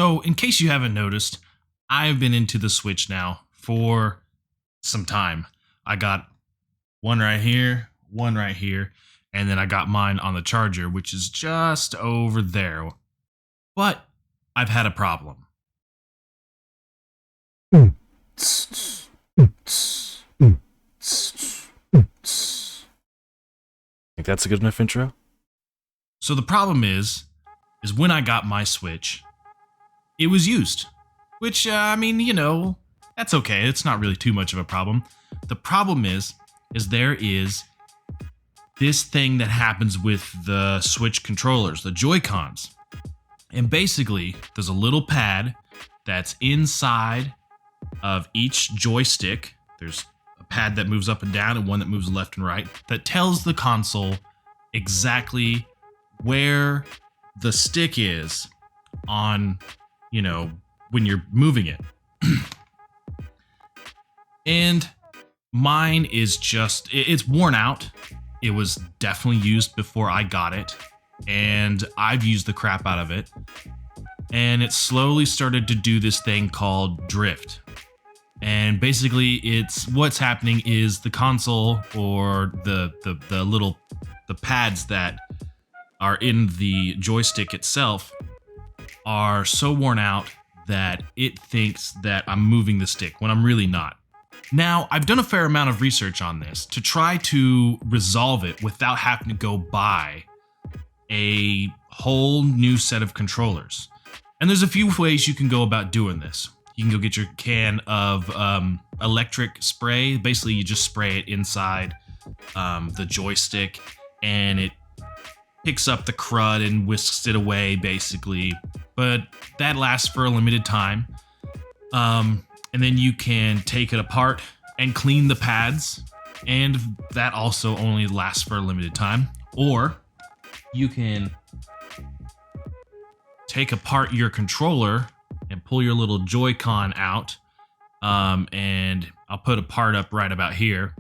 So, in case you haven't noticed, I've been into the Switch now for some time. I got one right here, and then I got mine on the charger, which is just over there. But I've had a problem. Think that's a good enough intro? So the problem is when I got my Switch, it was used. Which, that's okay. It's not really too much of a problem. The problem is there is this thing that happens with the Switch controllers, the Joy-Cons. And basically, there's a little pad that's inside of each joystick. There's a pad that moves up and down and one that moves left and right that tells the console exactly where the stick is on, when you're moving it. And mine is it's worn out. It was definitely used before I got it, and I've used the crap out of it. And it slowly started to do this thing called drift. And basically what's happening is the console or the pads that are in the joystick itself are so worn out that it thinks that I'm moving the stick when I'm really not. Now, I've done a fair amount of research on this to try to resolve it without having to go buy a whole new set of controllers. And there's a few ways you can go about doing this. You can go get your can of electric spray. Basically, you just spray it inside the joystick, and it picks up the crud and whisks it away, basically. But that lasts for a limited time. And then you can take it apart and clean the pads, and that also only lasts for a limited time. Or you can take apart your controller and pull your little Joy-Con out, and I'll put a part up right about here.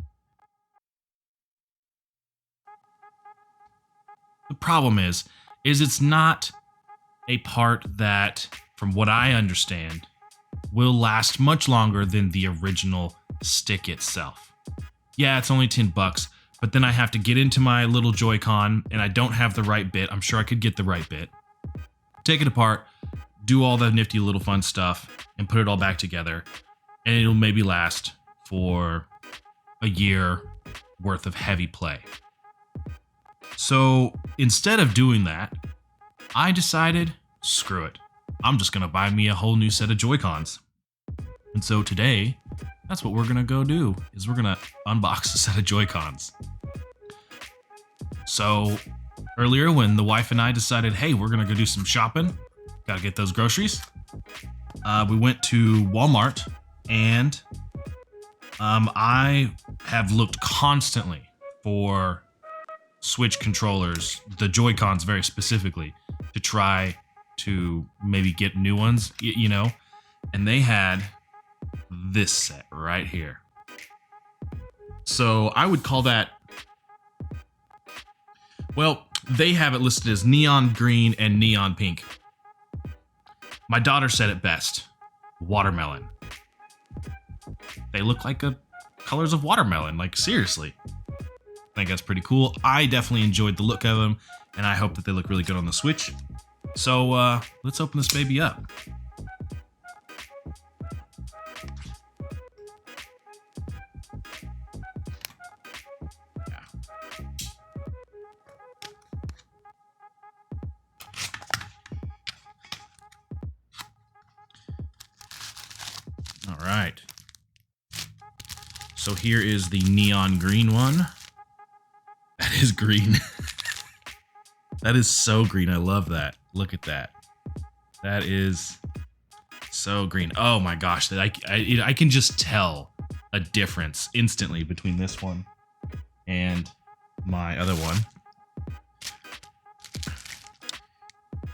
The problem is it's not a part that, from what I understand, will last much longer than the original stick itself. Yeah, it's only $10, but then I have to get into my little Joy-Con, and I don't have the right bit. I'm sure I could get the right bit. Take it apart, do all the nifty little fun stuff, and put it all back together, and it'll maybe last for a year worth of heavy play. So instead of doing that, I decided, screw it. I'm just going to buy me a whole new set of Joy-Cons. And so today, that's what we're going to go do, is we're going to unbox a set of Joy-Cons. So earlier when the wife and I decided, hey, we're going to go do some shopping, got to get those groceries, we went to Walmart, and I have looked constantly for Switch controllers, the Joy-Cons very specifically, to try to maybe get new ones, and they had this set right here. So I would call that, well, they have it listed as neon green and neon pink. My daughter said it best, watermelon. They look like colors of watermelon, like seriously. I think that's pretty cool. I definitely enjoyed the look of them, and I hope that they look really good on the Switch. So let's open this baby up. Yeah. All right. So here is the neon green one. That is green. That is so green. I love that. Look at that. That is so green. Oh my gosh. I can just tell a difference instantly between this one and my other one.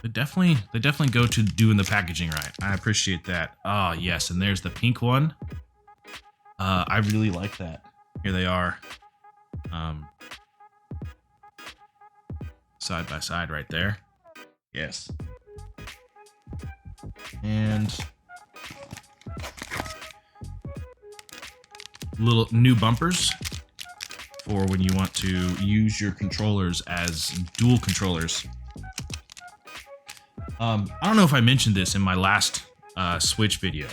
They definitely go to doing the packaging right. I appreciate that. Oh, yes. And there's the pink one. I really like that. Here they are. Side by side right there. Yes. And little new bumpers for when you want to use your controllers as dual controllers. I don't know if I mentioned this in my last Switch video,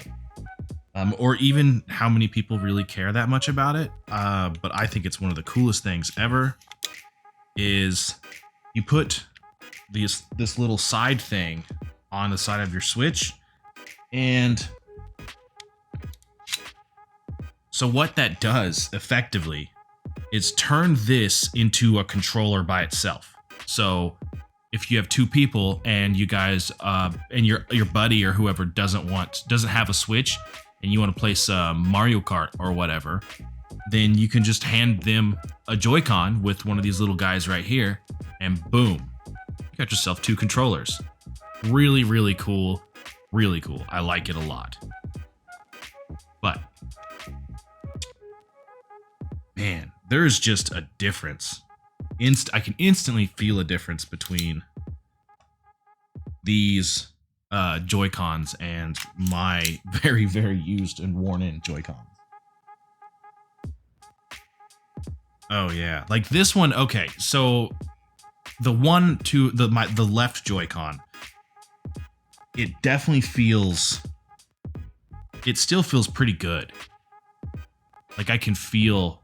or even how many people really care that much about it, but I think it's one of the coolest things ever, is you put this little side thing on the side of your Switch, and so what that does effectively is turn this into a controller by itself. So if you have two people and you guys and your buddy or whoever doesn't have a Switch and you want to play some Mario Kart or whatever, then you can just hand them a Joy-Con with one of these little guys right here, and boom, you got yourself two controllers. Really, really cool. Really cool. I like it a lot. But man, there's just a difference. I can instantly feel a difference between these Joy-Cons and my very, very used and worn-in Joy-Cons. Oh yeah, like this one. Okay, so the one to the left Joy-Con, it definitely feels. It still feels pretty good. Like I can feel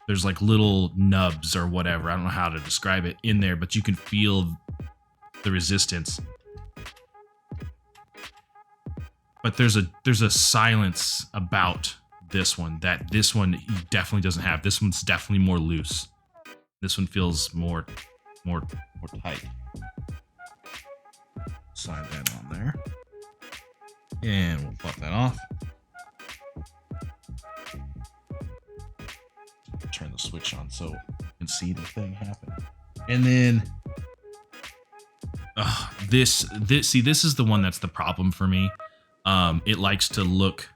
there's like little nubs or whatever. I don't know how to describe it in there, but you can feel the resistance. But there's a silence about this one that this one definitely doesn't have. This one's definitely more loose. This one feels more tight. Slide that on there. And we'll pop that off. Turn the switch on so you can see the thing happen. And then this is the one that's the problem for me. It likes to look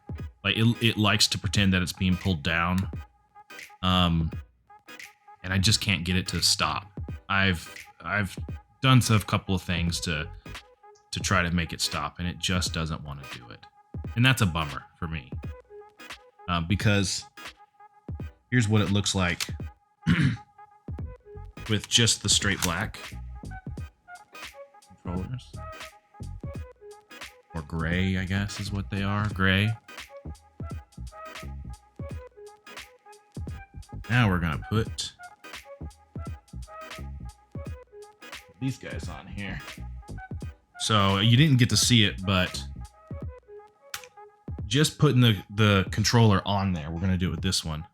like it likes to pretend that it's being pulled down. And I just can't get it to stop. I've done a couple of things to try to make it stop, and it just doesn't want to do it. And that's a bummer for me. Because here's what it looks like with just the straight black controllers. Or gray, I guess is what they are. Gray. Now we're gonna put these guys on here. So you didn't get to see it, but just putting the controller on there. We're gonna do it with this one.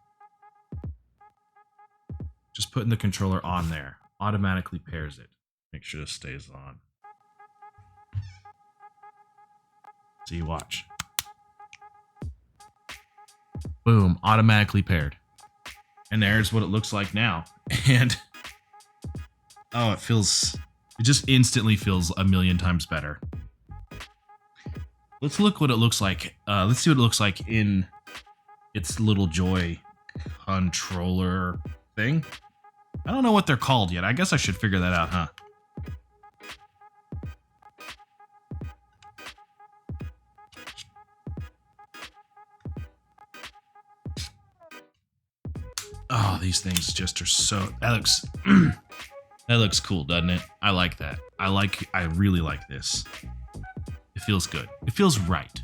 Just putting the controller on there automatically pairs it. Make sure this stays on. See, watch. Boom, automatically paired. And there's what it looks like now. And oh, it just instantly feels a million times better. Let's look what it looks like. Let's see what it looks like in its little Joy controller thing. I don't know what they're called yet. I guess I should figure that out, huh? Oh, these things just are so... That looks cool, doesn't it? I like that. I really like this. It feels good. It feels right.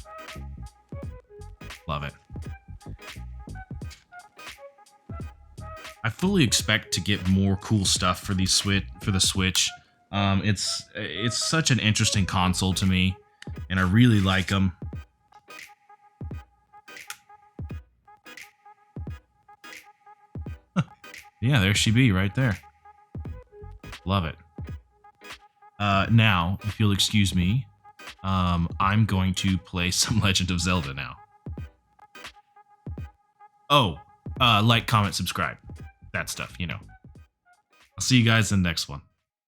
Love it. I fully expect to get more cool stuff for the Switch. It's such an interesting console to me, and I really like them. Yeah, there she be right there. Love it. Now, if you'll excuse me, I'm going to play some Legend of Zelda now. Oh, like, comment, subscribe. That stuff, you know. I'll see you guys in the next one.